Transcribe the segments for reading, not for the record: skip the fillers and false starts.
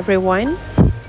everyone.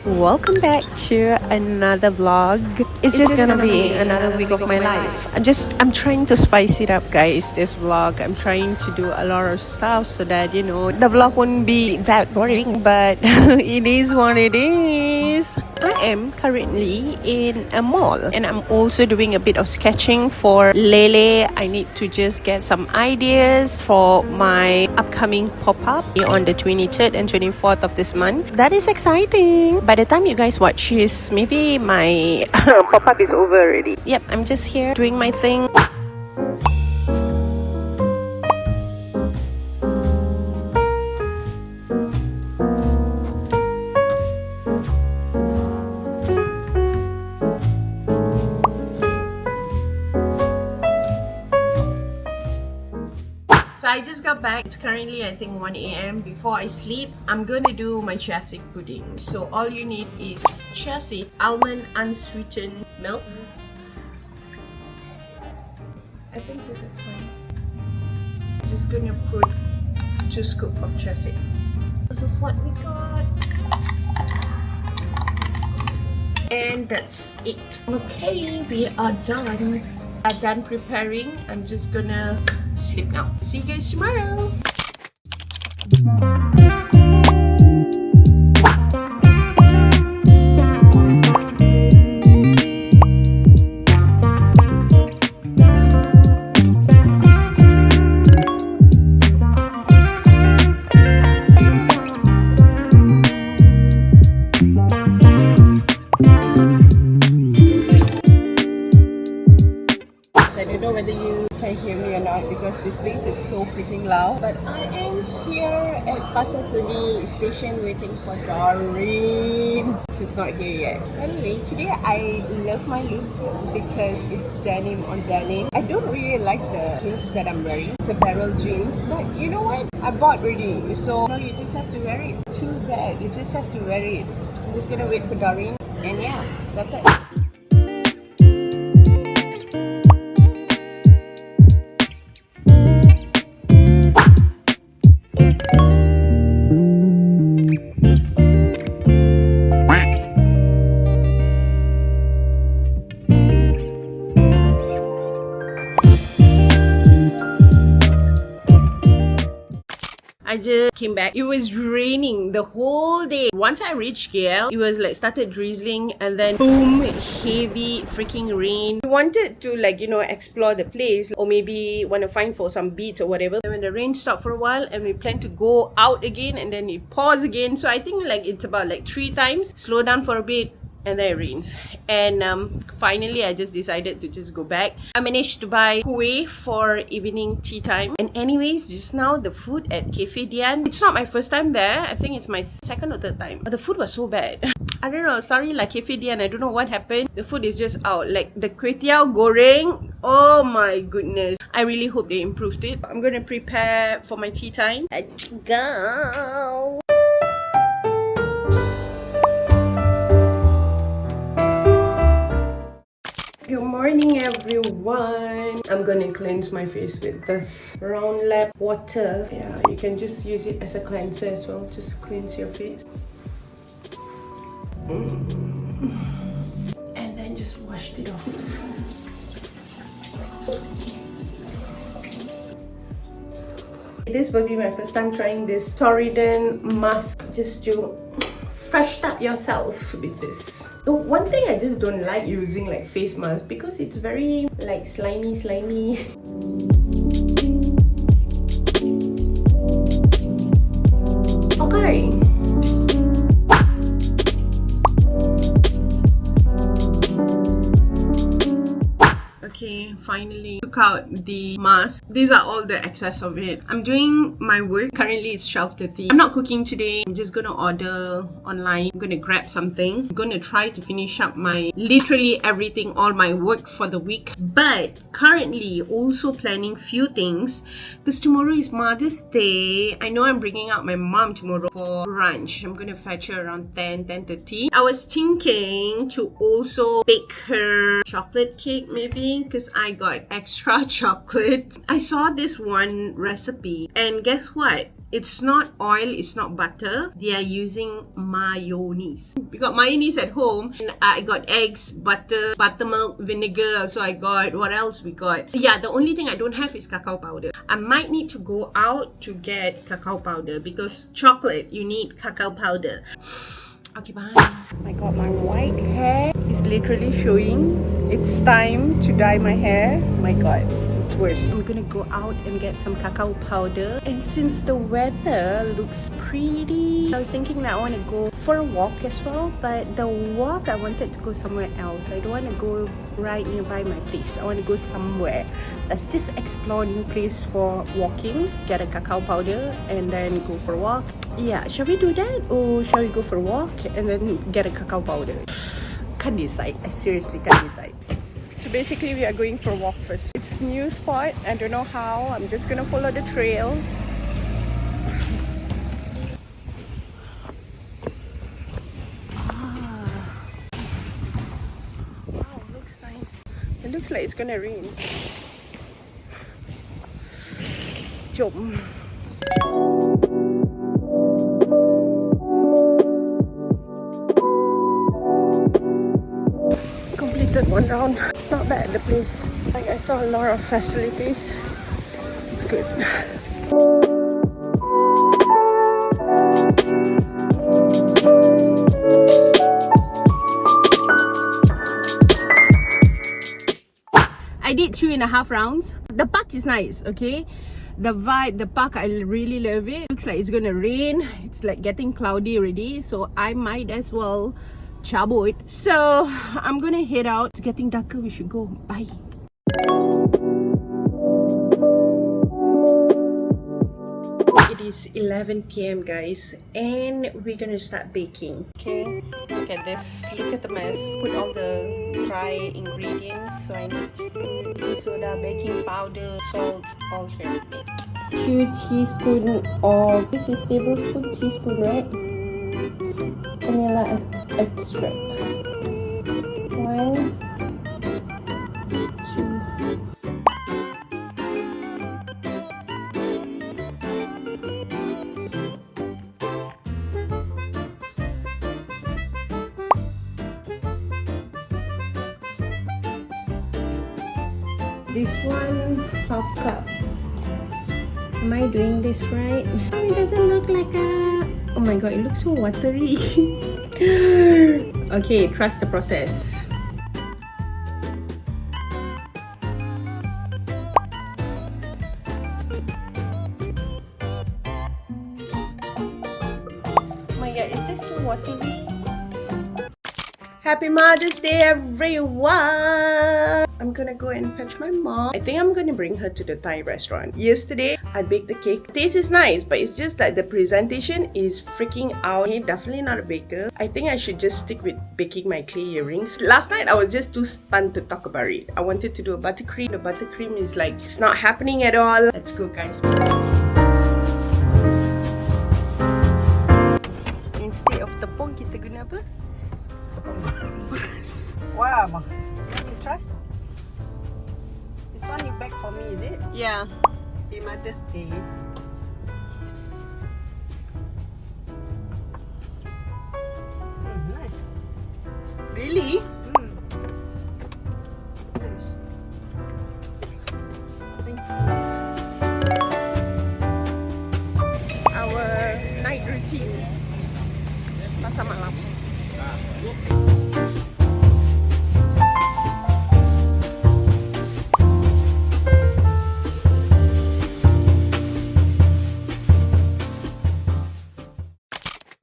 Welcome back to another vlog. It's just gonna be another week of my life. I'm trying to spice it up, guys, this vlog. I'm trying to do a lot of stuff so that the vlog won't be that boring, but it is what it is. I am currently in a mall and I'm also doing a bit of sketching for Leyley. I need to just get some ideas for my upcoming pop-up on the 23rd and 24th of this month. That is exciting. By the time you guys watch this, maybe my pop-up is over already. Yep, I'm just here doing my thing. So I just got back. It's currently I think 1 a.m. Before I sleep, I'm gonna do my chia seed pudding. So all you need is chia seed, almond unsweetened milk. I think this is fine. Just gonna put 2 scoops of chia seed. This is what we got. And that's it. Okay, we are done. I'm done preparing. I'm just gonna sleep now. See you guys tomorrow. I don't know whether you can hear me or not because this place is so freaking loud. But I am here at Pasar Seni station waiting for Doreen. She's not here yet. Anyway, today I love my look because it's denim on denim. I don't really like the jeans that I'm wearing. It's a barrel jeans, but you know what? I bought already, so you just have to wear it. Too bad, you just have to wear it. I'm just gonna wait for Doreen, and yeah, that's it. I just came back. It was raining the whole day. Once I reached KL, it was like started drizzling and then boom, heavy freaking rain. We wanted to explore the place or maybe want to find for some beach or whatever. And when the rain stopped for a while and we planned to go out again and then it paused again. So I think it's about 3 times. Slow down for a bit. And then it rains. And finally, I just decided to just go back. I managed to buy kueh for evening tea time. And anyways, just now the food at Cafe Dian, it's not my first time there. I think it's my second or third time. But the food was so bad. I don't know. Sorry, Cafe Dian. I don't know what happened. The food is just out. The kway teow goreng. Oh my goodness. I really hope they improved it. I'm gonna prepare for my tea time. Let's go. Good morning, everyone. I'm gonna cleanse my face with this Round Lab water. Yeah, you can just use it as a cleanser as well. Just cleanse your face. And then just wash it off. This will be my first time trying this Torridon mask. Just to fresh up yourself with this. The one thing I just don't like using face mask because it's very slimy. Okay. Okay, finally took out the mask. These are all the excess of it. I'm doing my work. Currently it's 12:30. I'm not cooking today. I'm just gonna order online. I'm gonna grab something. I'm gonna try to finish up my literally everything, all my work for the week. But currently also planning few things because tomorrow is Mother's Day. I know I'm bringing out my mom tomorrow for brunch. I'm gonna fetch her around 10:30. I was thinking to also bake her chocolate cake maybe because I got extra chocolate. I saw this one recipe and guess what? It's not oil, it's not butter. They are using mayonnaise. We got mayonnaise at home, and I got eggs, butter, buttermilk, vinegar. So I got, what else we got? Yeah, the only thing I don't have is cacao powder. I might need to go out to get cacao powder because chocolate, you need cacao powder. Okay, bye. I got my white hair. It's literally showing. It's time to dye my hair. My God, it's worse. I'm gonna go out and get some cacao powder. And since the weather looks pretty, I was thinking that I want to go for a walk as well. But the walk, I wanted to go somewhere else. I don't want to go right nearby my place. I want to go somewhere. Let's just explore new place for walking. Get a cacao powder and then go for a walk. Yeah, shall we do that? Or shall we go for a walk and then get a cacao powder? Can't decide. I seriously can't decide. So basically we are going for a walk first. It's a new spot. I don't know how. I'm just gonna follow the trail. Wow, looks nice. It looks like it's gonna rain. Jom. Completed one round. It's not bad, the place. Like, I saw a lot of facilities. It's good. I did 2.5 rounds. The park is nice, okay? The vibe, the park, I really love it. Looks like it's gonna rain. It's like getting cloudy already, so I might as well cabut. So I'm gonna head out. It's getting darker, we should go. Bye. It is 11 p.m. guys, and we're gonna start baking. Okay, look at this. Look at the mess. Put all the dry ingredients. So I need baking soda, baking powder, salt, all here. 2 teaspoons of, this is teaspoon, right? Vanilla extract. 1, 2. This one, half cup. Am I doing this right? Oh, it doesn't look like a... Oh my god, it looks so watery. Okay, trust the process. Oh my god, is this too watery? Happy Mother's Day, everyone! I'm gonna go and fetch my mom. I think I'm gonna bring her to the Thai restaurant. Yesterday, I baked the cake. Taste is nice, but it's just that the presentation is freaking out. I'm definitely not a baker. I think I should just stick with baking my clay earrings. Last night, I was just too stunned to talk about it. I wanted to do a buttercream. The buttercream is like, it's not happening at all. Let's go, guys. Instead of tepung, kita guna apa? Wow, you want to try? This one you bake for me, is it? Yeah. Happy Mother's Day. Nice. Really? Nice. Thank you. Our night routine. Pasar malam.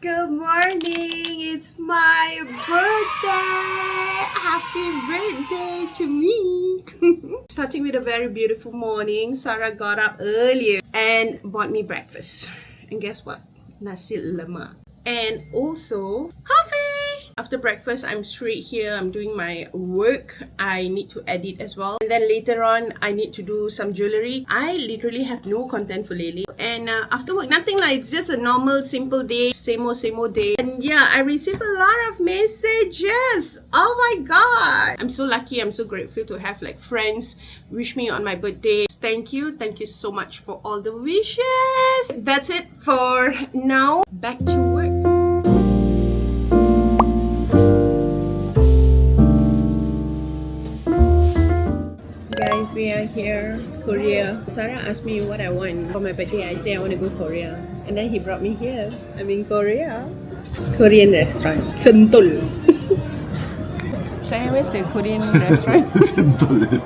Good morning! It's my birthday! Happy birthday to me! Starting with a very beautiful morning, Sarah got up earlier and bought me breakfast. And guess what? Nasi lemak. And also coffee! After breakfast, I'm straight here. I'm doing my work. I need to edit as well. And then later on, I need to do some jewelry. I literally have no content for Leyley. And after work, nothing like, it's just a normal, simple day. Same old day. And yeah, I received a lot of messages. Oh my god. I'm so lucky, I'm so grateful to have like friends wish me on my birthday. Thank you so much for all the wishes. That's it for now. Back to work. Guys, we are here, Korea. Sarah asked me what I want for my birthday. I say I want to go Korea, and then he brought me here. I'm in Korea. Korean restaurant. Sentul. Saya, where's the Korean restaurant? Sentul.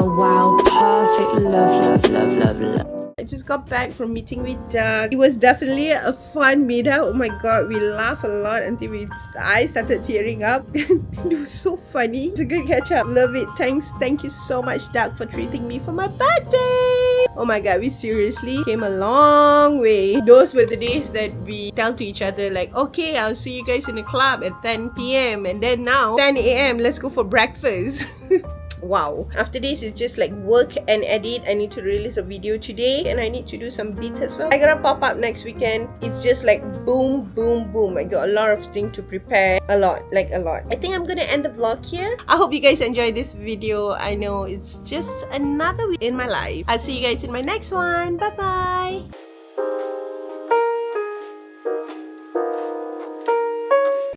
Wow, perfect. Love. I just got back from meeting with Doug. It was definitely a fun meetup. Oh my god, we laughed a lot until I started tearing up. It was so funny. It's a good catch up. Love it. Thank you so much, Doug, for treating me for my birthday. Oh my god, we seriously came a long way. Those were the days that we tell to each other like, okay, I'll see you guys in the club at 10 p.m. and then now 10 a.m. let's go for breakfast. Wow. After this, it's just like work and edit. I need to release a video today and I need to do some beats as well. I gotta pop up next weekend. It's just like boom. I got a lot of things to prepare. A lot. I think I'm gonna end the vlog here. I hope you guys enjoyed this video. I know it's just another week in my life. I'll see you guys in my next one. Bye bye.